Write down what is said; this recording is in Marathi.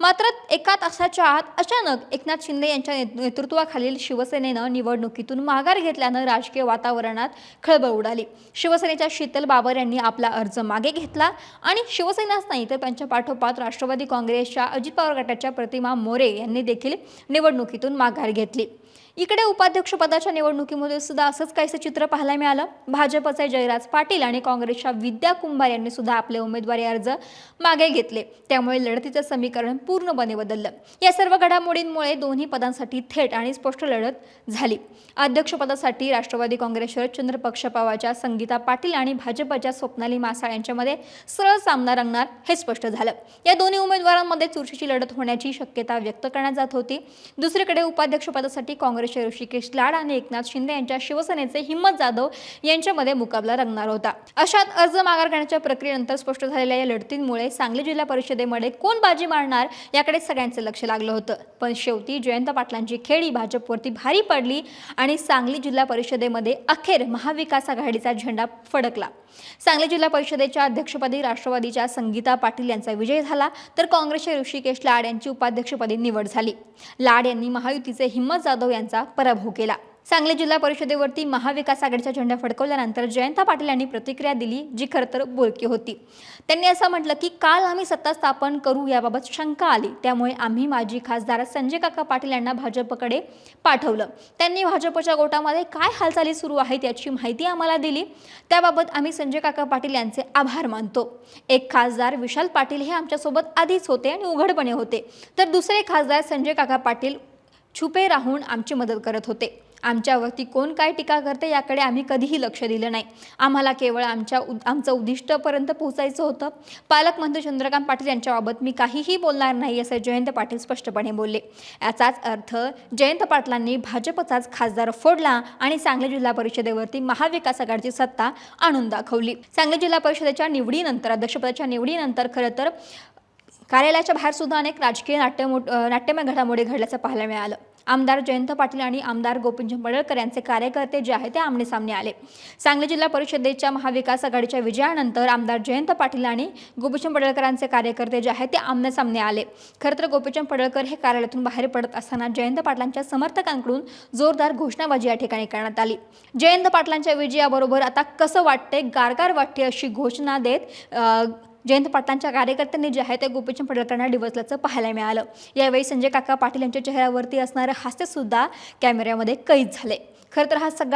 मात्र एका तासाच्या आत अचानक एकनाथ शिंदे यांच्या नेतृत्वाखालील शिवसेनेनं निवडणुकीतून माघार घेतल्यानं राजकीय वातावरणात खळबळ उडाली। शिवसेनेच्या शीतल बाबर यांनी आपला अर्ज मागे घेतला आणि शिवसेनाच नाही तर त्यांच्या पाठोपाठ राष्ट्रवादी काँग्रेसच्या अजित पवार गटाच्या प्रतिमा मोरे यांनी देखील निवडणुकीतून माघार घेतली। इकडे उपाध्यक्षपदाच्या निवडणुकीमध्ये सुद्धा असंच काहीसं चित्र पाहायला मिळालं। भाजपचे जयराज पाटील आणि काँग्रेसच्या विद्या कुंभार यांनी सुद्धा आपले उमेदवारी अर्ज मागे घेतले। त्यामुळे लढतीचं समीकरण पूर्णपणे बदललं। या सर्व घडामोडींमुळे दोन्ही पदांसाठी थेट आणि स्पष्ट लढत झाली। अध्यक्षपदासाठी राष्ट्रवादी काँग्रेस शरदचंद्र पक्षपावाच्या संगीता पाटील आणि भाजपच्या स्वप्नाली मासाळ यांच्यामध्ये सरळ सामना रंगणार हे स्पष्ट झालं। या दोन्ही उमेदवारांमध्ये चुरशीची लढत होण्याची शक्यता व्यक्त करण्यात जात होती। दुसरीकडे उपाध्यक्षपदासाठी काँग्रेसचे ऋषिकेश लाड आणि एकनाथ शिंदे यांच्या शिवसेनेचे हिम्मत जाधव यांच्यामध्ये मुकाबला रंगणार होता। अशात अर्ज माघार घेण्याच्या प्रक्रियेनंतर स्पष्ट झालेल्या या लढतींमुळे सांगली जिल्हा परिषदेमध्ये कोण बाजी मारणार याकडे सगळ्यांचे लक्ष लागलं होतं। पण शेवटी जयंत पाटलांची खेळी भाजपवरती भारी पडली आणि सांगली जिल्हा परिषदेमध्ये अखेर महाविकास आघाडीचा झेंडा फडकला। सांगली जिल्हा परिषदेच्या अध्यक्षपदी राष्ट्रवादीच्या संगीता पाटील यांचा विजय झाला तर काँग्रेसचे ऋषिकेश लाड यांची उपाध्यक्षपदी निवड झाली। लाड यांनी महायुतीचे हिम्मत जाधव यांचा पराभव केला। सांगली जिल्हा परिषदेवरती महाविकास आघाडीचा झेंडा फडकवल्यानंतर जयंत पाटील यांनी प्रतिक्रिया दिली जी खरं तर बोलकी होती। त्यांनी असं म्हटलं की काल आम्ही सत्ता स्थापन करू याबाबत शंका आली, त्यामुळे आम्ही माजी खासदार संजय काका पाटील यांना भाजपकडे पाठवलं। त्यांनी भाजपच्या गोटामध्ये काय हालचाली सुरू आहेत याची माहिती आम्हाला दिली, त्याबाबत आम्ही संजय काका पाटील यांचे आभार मानतो। एक खासदार विशाल पाटील हे आमच्यासोबत आधीच होते आणि उघडपणे होते, तर दुसरे खासदार संजय काका पाटील छुपे राहून आमची मदत करत होते। आमच्यावरती कोण काय टीका करते याकडे आम्ही कधीही लक्ष दिलं नाही। आम्हाला केवळ आमचं उद्दिष्टापर्यंत पोहोचायचं होतं। पालकमंत्री चंद्रकांत पाटील यांच्याबाबत मी काहीही बोलणार नाही असं जयंत पाटील स्पष्टपणे बोलले। याचाच अर्थ जयंत पाटलांनी भाजपचाच खासदार फोडला आणि सांगली जिल्हा परिषदेवरती महाविकास आघाडीची सत्ता आणून दाखवली। सांगली जिल्हा परिषदेच्या निवडीनंतर अध्यक्षपदाच्या निवडीनंतर खरं तर कार्यालयाच्या बाहेर सुद्धा अनेक राजकीय नाट्यमय घडामोडी घडल्याचं पाहायला मिळालं। आमदार जयंत पाटील आणि आमदार गोपीचंद पडळकर यांचे कार्यकर्ते जे आहेत ते आमने-सामने आले। सांगली जिल्हा परिषदेच्या महाविकास आघाडीच्या विजयानंतर आमदार जयंत पाटील आणि गोपीचंद पडळकरांचे कार्यकर्ते जे आहेत ते आमने-सामने आले। खरं तर गोपीचंद पडळकर हे कार्यालयातून बाहेर पडत असताना जयंत पाटलांच्या समर्थकांकडून जोरदार घोषणाबाजी या ठिकाणी करण्यात आली। जयंत पाटलांच्या विजयाबरोबर आता कसं वाटते, गारगार वाटते अशी घोषणा देत जयंत पाटलांच्या कार्यकर्त्यांनी जे आहे ते गोपीचंद पडळकरांना डिवचल्याचं पाहायला मिळालं। यावेळी संजय काका पाटील यांच्या चेहऱ्यावरती असणारं हास्य सुद्धा कॅमेऱ्यामध्ये कैद झाले। खरं तर हा सगळा